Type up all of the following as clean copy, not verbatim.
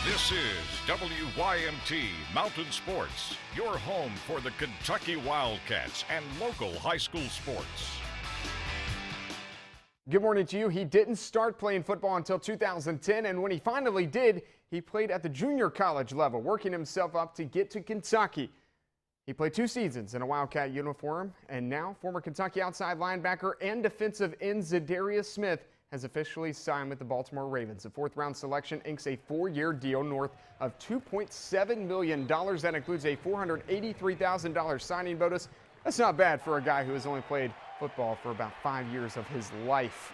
This is WYMT Mountain Sports, your home for the Kentucky Wildcats and local high school sports. Good morning to you. He didn't start playing football until 2010, and when he finally did, he played at the junior college level, working himself up to get to Kentucky. He played 2 seasons in a Wildcat uniform, and now former Kentucky outside linebacker and defensive end Za'Darius Smith has officially signed with the Baltimore Ravens. The 4th-round selection inks a 4-year deal north of $2.7 million. That includes a $483,000 signing bonus. That's not bad for a guy who has only played football for about 5 years of his life.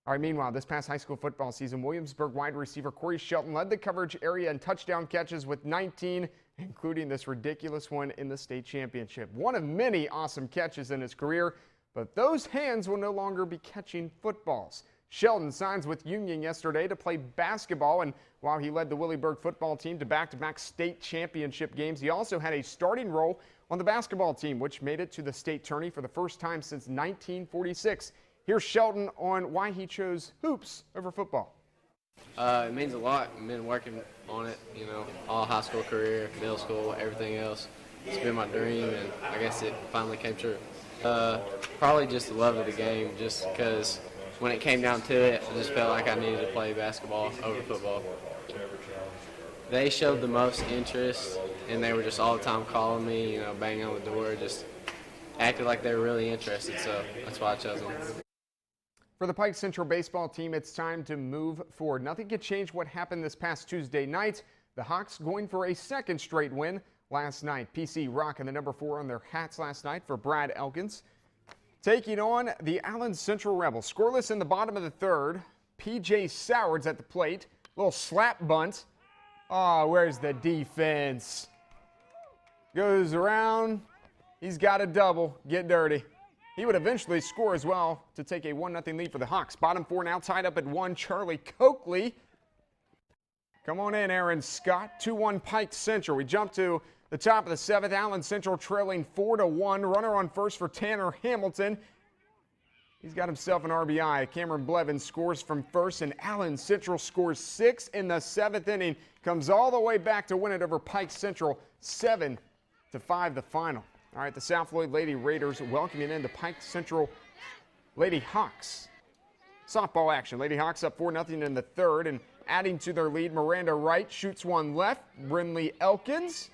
All right, meanwhile, this past high school football season, Williamsburg wide receiver Corey Shelton led the coverage area in touchdown catches with 19, including this ridiculous one in the state championship. One of many awesome catches in his career, but those hands will no longer be catching footballs. Shelton signs with Union yesterday to play basketball, and while he led the Williamsburg football team to back-to-back state championship games, he also had a starting role on the basketball team, which made it to the state tourney for the first time since 1946. Here's Shelton on why he chose hoops over football. It means a lot. I've been working on it, all high school career, middle school, everything else. It's been my dream, and I guess it finally came true. Probably just the love of the game, just because when it came down to it, I just felt like I needed to play basketball over football. They showed the most interest, and they were just all the time calling me, banging on the door, just acted like they were really interested, so that's why I chose them. For the Pike Central baseball team, it's time to move forward. Nothing could change what happened this past Tuesday night. The Hawks going for a 2nd straight win last night. PC rocking the number 4 on their hats last night for Brad Elkins. Taking on the Allen Central Rebels. Scoreless in the bottom of the 3rd. PJ Sowards at the plate. Little slap bunt. Oh, where's the defense? Goes around. He's got a double. Get dirty. He would eventually score as well to take a 1-0 lead for the Hawks. Bottom 4 now tied up at 1. Charlie Coakley. Come on in, Aaron Scott. 2-1 Pike Central. We jump to the top of the 7th. Allen Central trailing 4-1. Runner on first for Tanner Hamilton. He's got himself an RBI. Cameron Blevins scores from first, and Allen Central scores 6 in the 7th inning. Comes all the way back to win it over Pike Central, 7-5 the final. All right, the South Floyd Lady Raiders welcoming in the Pike Central Lady Hawks. Softball action. Lady Hawks up 4-0 in the 3rd, and adding to their lead, Miranda Wright shoots one left. Brinley Elkins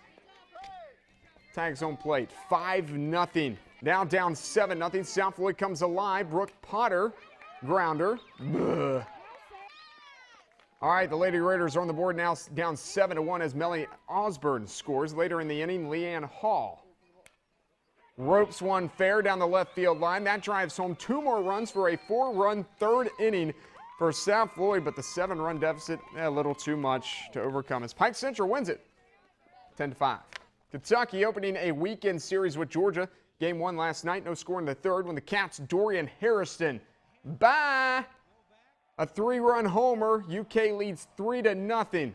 tags home plate. 5-0. Now down 7-0. South Floyd comes alive. Brooke Potter, grounder. Ugh. All right, the Lady Raiders are on the board now, down 7-1 as Melly Osborne scores. Later in the inning, Leanne Hall ropes one fair down the left field line. That drives home 2 more runs for a 4-run 3rd inning for South Floyd, but the 7-run deficit, a little too much to overcome as Pike Central wins it 10-5. Kentucky opening a weekend series with Georgia. Game 1 last night, no score in the 3rd when the Cats' Dorian Harrison. Bye! A 3-run homer. UK leads 3-0.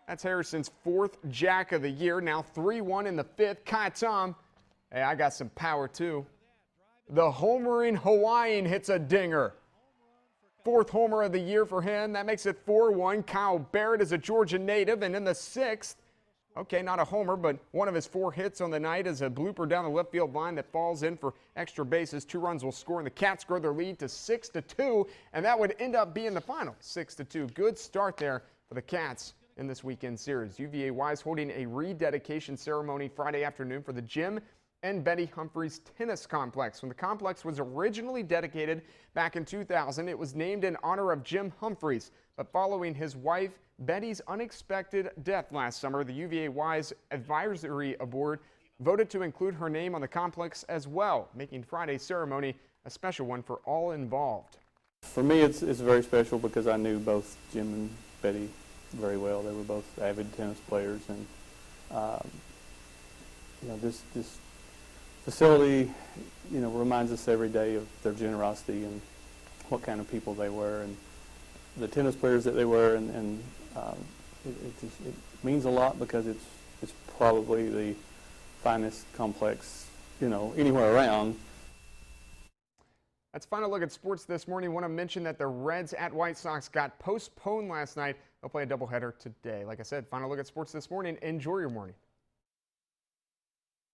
That's Harrison's 4th jack of the year. Now 3-1 in the 5th. Kai Tom. Hey, I got some power too. The homering Hawaiian hits a dinger. 4th homer of the year for him. That makes it 4-1. Kyle Barrett is a Georgia native. And in the 6th, okay, not a homer, but one of his 4 hits on the night is a blooper down the left field line that falls in for extra bases. 2 runs will score, and the Cats grow their lead to 6-2, and that would end up being the final, 6-2. Good start there for the Cats in this weekend series. UVA is holding a rededication ceremony Friday afternoon for the Jim and Betty Humphreys Tennis Complex. When the complex was originally dedicated back in 2000, it was named in honor of Jim Humphreys. But following his wife Betty's unexpected death last summer, the UVA-Y's advisory board voted to include her name on the complex as well, making Friday's ceremony a special one for all involved. For me, it's very special because I knew both Jim and Betty very well. They were both avid tennis players, and this facility, reminds us every day of their generosity and what kind of people they were, and the tennis players that they were, and it means a lot because it's probably the finest complex, anywhere around. That's final look at sports this morning. I want to mention that the Reds at White Sox got postponed last night. They'll play a doubleheader today. Like I said, final look at sports this morning. Enjoy your morning.